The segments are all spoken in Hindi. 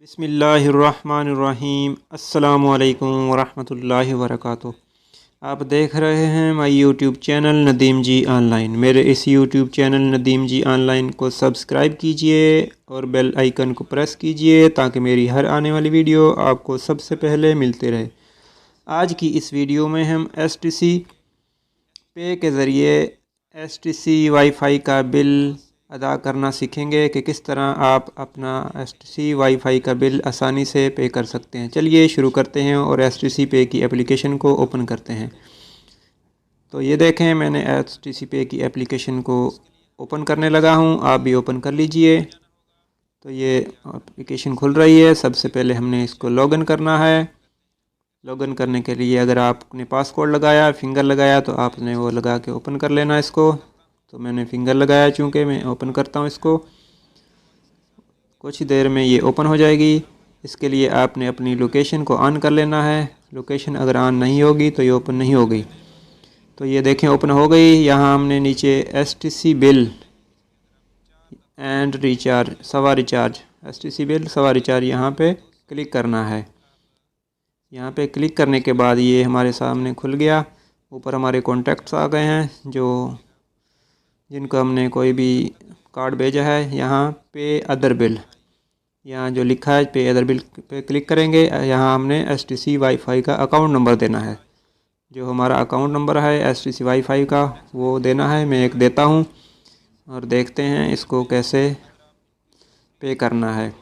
बिस्मिल्लाहिर्रहमानिर्रहीम। अस्सलामुअलैकुम वरहमतुल्लाहि वबरकातुहू। आप देख रहे हैं my YouTube channel Nadeem ji online. मेरे इस YouTube channel Nadeem ji online को सब्सक्राइब कीजिए और बेल आइकन को प्रेस कीजिए ताकि मेरी हर आने वाली वीडियो आपको सबसे पहले मिलते रहे। आज की इस वीडियो में हम STC पे के ज़रिए STC वाईफ़ाई का बिल अदा करना सीखेंगे कि किस तरह आप अपना STC वाईफ़ाई का बिल आसानी से पे कर सकते हैं। चलिए शुरू करते हैं और STC पे की एप्लीकेशन को ओपन करते हैं। तो ये देखें, मैंने STC पे की एप्लीकेशन को ओपन करने लगा हूँ, आप भी ओपन कर लीजिए। तो ये एप्लीकेशन खुल रही है। सबसे पहले हमने इसको लॉगिन करना है। लॉगिन करने के लिए अगर आपने पासवर्ड लगाया, फिंगर लगाया, तो आपने वो लगा के ओपन कर लेना इसको। तो मैंने फिंगर लगाया, चूँकि मैं ओपन करता हूँ इसको। कुछ ही देर में ये ओपन हो जाएगी। इसके लिए आपने अपनी लोकेशन को ऑन कर लेना है। लोकेशन अगर ऑन नहीं होगी तो ये ओपन नहीं होगी। तो ये देखें ओपन हो गई। यहाँ हमने नीचे STC बिल एंड रिचार्ज सवा रिचार्ज STC बिल सवा रिचार्ज यहाँ पे क्लिक करना है। यहाँ पे क्लिक करने के बाद ये हमारे सामने खुल गया। ऊपर हमारे कॉन्टैक्ट्स आ गए हैं जिनको हमने कोई भी कार्ड भेजा है। यहाँ पे अदर बिल, यहाँ जो लिखा है पे अदर बिल पे क्लिक करेंगे। यहाँ हमने STC वाईफ़ाई का अकाउंट नंबर देना है। जो हमारा अकाउंट नंबर है STC वाईफ़ाई का वो देना है। मैं एक देता हूँ और देखते हैं इसको कैसे पे करना है।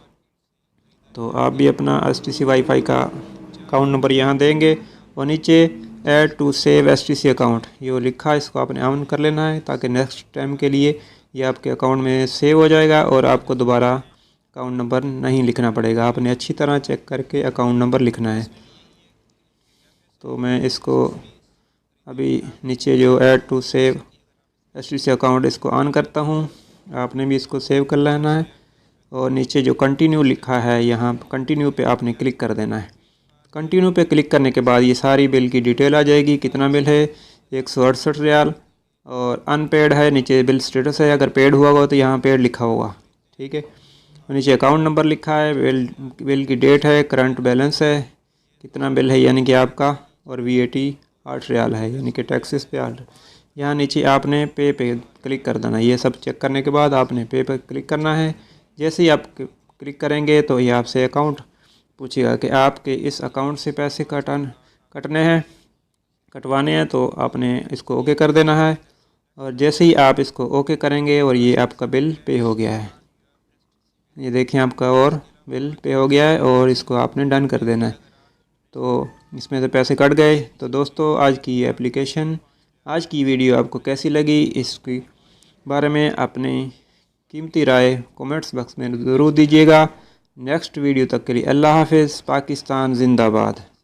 तो आप भी अपना STC वाईफ़ाई का अकाउंट नंबर यहाँ देंगे और नीचे add to save STC account ये लिखा है, इसको आपने ऑन कर लेना है ताकि नेक्स्ट टाइम के लिए ये आपके अकाउंट में सेव हो जाएगा और आपको दोबारा अकाउंट नंबर नहीं लिखना पड़ेगा। आपने अच्छी तरह चेक करके अकाउंट नंबर लिखना है। तो मैं इसको अभी नीचे जो add to save STC account इसको ऑन करता हूँ। आपने भी इसको सेव कर लेना है और नीचे जो कंटिन्यू लिखा है यहाँ कंटिन्यू पे आपने क्लिक कर देना है। कंटिन्यू पे क्लिक करने के बाद ये सारी बिल की डिटेल आ जाएगी। कितना बिल है 168 रियाल और अनपेड है। नीचे बिल स्टेटस है, अगर पेड हुआ होगा तो यहाँ पेड लिखा होगा, ठीक है। नीचे अकाउंट नंबर लिखा है, बिल की डेट है, करंट बैलेंस है, कितना बिल है यानी कि आपका, और VAT 8 रियाल है यानी कि टैक्सेस पे 8। यहाँ नीचे आपने पे क्लिक कर देना। ये सब चेक करने के बाद आपने पे पर क्लिक करना है। जैसे ही आप क्लिक करेंगे तो ये आपसे अकाउंट पूछेगा कि आपके इस अकाउंट से पैसे कटवाने हैं, तो आपने इसको ओके कर देना है। और जैसे ही आप इसको ओके करेंगे और ये आपका बिल पे हो गया है। ये देखें आपका और बिल पे हो गया है और इसको आपने डन कर देना है। तो इसमें से पैसे कट गए। तो दोस्तों, आज की वीडियो आपको कैसी लगी, इसके बारे में अपनी कीमती राय कमेंट्स बॉक्स में ज़रूर दीजिएगा। नेक्स्ट वीडियो तक के लिए अल्लाह हाफ़िज़। पाकिस्तान जिंदाबाद।